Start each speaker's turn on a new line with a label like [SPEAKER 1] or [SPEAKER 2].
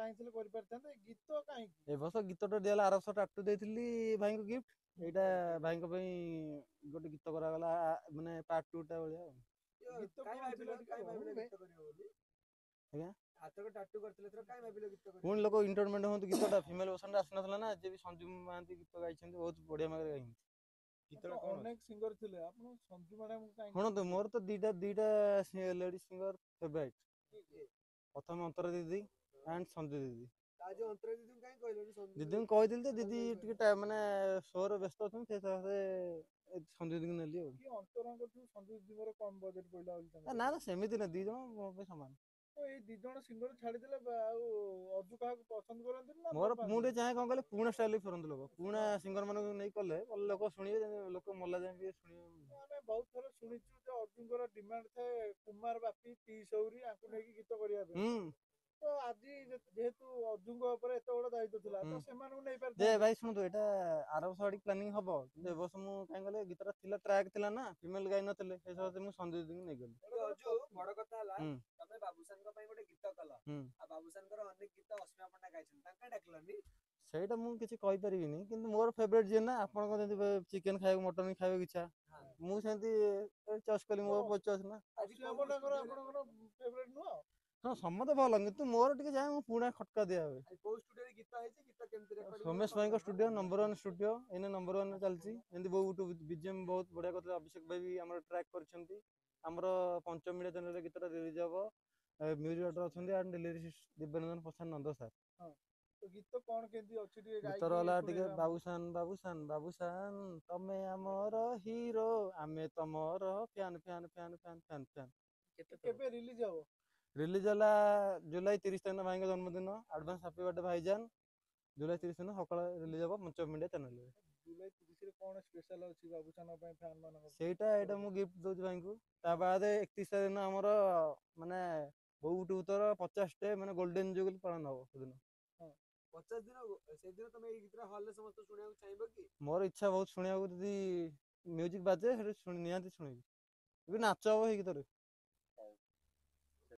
[SPEAKER 1] ଚାହିଁଥିଲେ କରିପାରିଥାନ୍ତେ ଗୀତ କାହିଁକି
[SPEAKER 2] ଏ ବର୍ଷ ଗୀତଟା ଦିଆହେଲା ଆର ବର୍ଷ ଟାଟୁ ଦେଇଥିଲି ଭାଇଙ୍କୁ ଗିଫ୍ଟ ଏଇଟା ଭାଇଙ୍କ ପାଇଁ ଗୋଟେ ଗୀତ କରାଗଲା ମାନେ ପାର୍ଟ 2 ଟା ଭଳିଆ ଆଉ।
[SPEAKER 1] ଗୀତ କଣ ଥିଲା ଟିକେ କହିବେ?
[SPEAKER 2] ଆଜ୍ଞା
[SPEAKER 1] ହାତକୁ ଟାଟୁ କରିଥିଲେ ଏଥର କାଇଁ ଭାବିଲେ ଗୀତ କରିବେ?
[SPEAKER 2] ପୁଣି ଲୋକ ଇଣ୍ଟରମେଣ୍ଟ ହୁଅନ୍ତୁ ଗୀତଟା ଫିମେଲ ଭର୍ସନରେ ଆସିନଥିଲା ନା ଯେ ବି ସଞ୍ଜୁ ମହାନ୍ତି ଗୀତ ଗାଇଛନ୍ତି ବହୁତ ବଢିଆ ଭାବରେ ଗାଇଛନ୍ତି।
[SPEAKER 1] ଗୀତଟା କଣ ଅନେକ ସିଙ୍ଗର ଥିଲେ ଆପଣ ସଞ୍ଜୁ ମ୍ୟାଡାମ
[SPEAKER 2] ଶୁଣନ୍ତୁ
[SPEAKER 1] କାହିଁକି
[SPEAKER 2] ମୋର ତ ଦିଟା ଲେଡି ସିଙ୍ଗର ଫେଭରାଇଟ ପ୍ରଥମେ ଅନ୍ତରା ଦିଦି ଆଣ୍ଡ ସଞ୍ଜୁ ଦିଦି।
[SPEAKER 1] ଅନ୍ତରା ଦିଦିଙ୍କୁ କାଇଁ କହିଲେନି?
[SPEAKER 2] ଦିଦିଙ୍କୁ କହିଥିଲି ଯେ ଦିଦି ଟିକେ ମାନେ ସୋରେ ବ୍ୟସ୍ତ ଅଛନ୍ତି ସେ ସକାଶେ ସଞ୍ଜୁ ଦିଦିଙ୍କୁ ନେଲି ଆଉ।
[SPEAKER 1] କି ଅନ୍ତରାଙ୍କଠୁ ସଞ୍ଜୁ ଦିଦିଙ୍କର କମ ବଜେଟ ପଇଲା ବୋଲି
[SPEAKER 2] ନା ନା ସେମିତି ନା ଦି ଜଣ ମୋ ପାଇଁ ସମାନ।
[SPEAKER 1] ଏଇ ଦି ଜଣ ସିଙ୍ଗର ଛାଡିଦେଲେ ଆଉ ଅଜୁ କାହାକୁ ପସନ୍ଦ କରନ୍ତି ନା
[SPEAKER 2] ମୋର
[SPEAKER 1] ଭଲ
[SPEAKER 2] ମୁଁ ଟିକେ
[SPEAKER 1] ପାଆନ୍ତି?
[SPEAKER 2] ଚାହେଁ କଣ କହିଲେ ପୁରୁଣା ଷ୍ଟାଇଲ ଫେରନ୍ତୁ ଲୋକ ପୁରୁଣା ସିଙ୍ଗର ମାନଙ୍କୁ ନେଇ କଲେ ଭଲ ଲୋକ ଶୁଣିବେ ଲୋକ ମଲା ଯାଏ ବି ଶୁଣିବେ।
[SPEAKER 1] ଆମେ ବହୁତ ଥର ଶୁଣିଛୁ ଯେ ଅର୍ଜୁଙ୍କର ଡିମାଣ୍ଡ ଥାଏ କୁମାର ବାପି ଟି ସୌରୀ ଆଙ୍କୁ ନେଇକି ଗୀତ କରିବା ପାଇଁ।
[SPEAKER 2] ହୁଁ
[SPEAKER 1] ତ ଆଜି ଯେହେତୁ ଅର୍ଜୁଙ୍କ ଉପରେ ଏତେ ବଡ ଦାୟିତ୍ୱ ଥିଲା
[SPEAKER 2] ହୁଁ
[SPEAKER 1] ତ ସେମାନଙ୍କୁ ନେଇ
[SPEAKER 2] ଯେ
[SPEAKER 1] ପାରିଥାନ୍ତେ।
[SPEAKER 2] ଭାଇ ଶୁଣନ୍ତୁ ଏଇଟା ଆର ବର୍ଷ ଆଡିକି ପ୍ଲାନିଂ ହବ କିନ୍ତୁ ଏ ବର୍ଷ ମୁଁ କାଇଁ କହିଲେ ଗୀତଟା ଥିଲା ଟ୍ରାକ୍ ଥିଲା ନା ଫିମେଲ ଗାଇ ନଥିଲେ ସେ ସକାଶେ ମୁଁ ସଞ୍ଜୁ ଦିଦିଙ୍କୁ ନେଇଗଲି।
[SPEAKER 1] ଅଜୁ ବଡ କଥା ହେଲା
[SPEAKER 2] ହୁଁ
[SPEAKER 1] ତମେ ବାବୁସାନଙ୍କ ପାଇଁ ଗୋଟେ ଗୀତ କଲ
[SPEAKER 2] ହୁଁ
[SPEAKER 1] ଆଉ ବାବୁସାନଙ୍କର ଅନେକ ଗୀତ ଅସୀମା ପଣ୍ଡା ଗାଇଛନ୍ତି ତାଙ୍କୁ କାଇଁ ଡାକିଲନି?
[SPEAKER 2] ସେଇଟା ମୁଁ କିଛି କହିପାରିବିନି କିନ୍ତୁ ମୋର ଫେବରେଟ ଯିଏ ନା ଆପଣଙ୍କ ଯେମିତି ଚିକେନ ଖାଇବାକୁ ମଟନ ଖାଇବାକୁ ଇଚ୍ଛା ମୁଁ ସେମିତି ଚଏସ୍ କଲି ମୋ ଚଏସ୍ ନା।
[SPEAKER 1] ଅସୀମା ପଣ୍ଡାଙ୍କର ଆପଣଙ୍କର ଫେବରେଟ ନୁହଁ?
[SPEAKER 2] ହଁ ସମସ୍ତେ ଭଲ କିନ୍ତୁ ମୋର ଟିକେ ଯାଏ ମୁଁ ପୁରୁଣା ଖଟକା ଦିଆ ହୁଏ।
[SPEAKER 1] କୋଉ ଷ୍ଟୁଡିଓରେ ଗୀତ ହେଇଛି ଗୀତ କେମିତି ରେକର୍ଡିଂ ହେଲା
[SPEAKER 2] ସୋମେଶ
[SPEAKER 1] କଣ
[SPEAKER 2] ଭାଇଙ୍କ
[SPEAKER 1] କେମିତି?
[SPEAKER 2] ଷ୍ଟୁଡିଓ ନମ୍ବର 1 ଷ୍ଟୁଡିଓ ଏଇନେ ନମ୍ବର 1 ରେ ଚାଲିଛି ଏମିତି ବହୁତ ବିଜିଏମ୍ ବହୁତ ବଢିଆ କରିଥିଲେ ଅଭିଷେକ ଭାଇ ବି ଆମର ଟ୍ରାକ୍ କରିଛନ୍ତି ଆମର ପଞ୍ଚମ ମିଡିଆ ଚ୍ୟାନେଲରେ ଗୀତଟା ରିଲିଜ ହବ ମ୍ୟୁଜିକ୍ ଡାଇରେକ୍ଟର ଅଛନ୍ତି and lyricist Dibyanandan Prasad Nanda sir.
[SPEAKER 1] ହଁ ତ ଗୀତ କଣ କେମିତି ଅଛି ଟିକେ
[SPEAKER 2] ଗୀତର
[SPEAKER 1] ଗାଇକି
[SPEAKER 2] ହେଲା ଟିକେ
[SPEAKER 1] ଶୁଣେଇବେ ଆମକୁ।
[SPEAKER 2] ବାବୁସାନ ତମେ ଆମର ହିରୋ ଆମେ ତମର fan fan fan fan fan fan.
[SPEAKER 1] କେବେ ରିଲିଜ ହବ?
[SPEAKER 2] ରିଲିଜ ହେଲା ଜୁଲାଇ 30 ତାରିଖ ଭାଇଙ୍କ ଜନ୍ମଦିନ ଆଡଭାନ୍ସ ହାପି ବାର୍ଥଡେ ଭାଇଜାନ। ଜୁଲାଇ 30 ଦିନ ସକାଳେ ରିଲିଜ ହବ ପଞ୍ଚମ ମିଡିଆ ଚ୍ୟାନେଲରେ।
[SPEAKER 1] ଜୁଲାଇ 30ରେ କଣ ସ୍ପେଶାଲ ଅଛି ବାବୁସାନଙ୍କ ପାଇଁ ଫ୍ୟାନ ମାନଙ୍କ
[SPEAKER 2] ସେଇଟା ଏଇଟା ମୁଁ ଗିଫ୍ଟ ଦଉଛି ଭାଇଙ୍କୁ ତା ବାଦ 31 ତାରିଖ ଆମର ମାନେ ବୋଉ ବୁଟୁ ଭୂତର 50 ମାନେ ଗୋଲ୍ଡେନ ଜୁବଲି ପାଳନ ହବ ସେଦିନ।
[SPEAKER 1] ହଁ 50 ଦିନ ସେଇଦିନ ତମେ ଏଇ ଗୀତଟା ହଲରେ ସମସ୍ତେ ଶୁଣିବାକୁ ଚାହିଁବ କି?
[SPEAKER 2] ମୋର ଇଚ୍ଛା ବହୁତ ଶୁଣିବାକୁ ଯଦି ମ୍ୟୁଜିକ ବାଜେ ସେଠି ନିହାତି ଶୁଣିବି ବି ନାଚ ହବ ଏଇ ଗୀତରେ।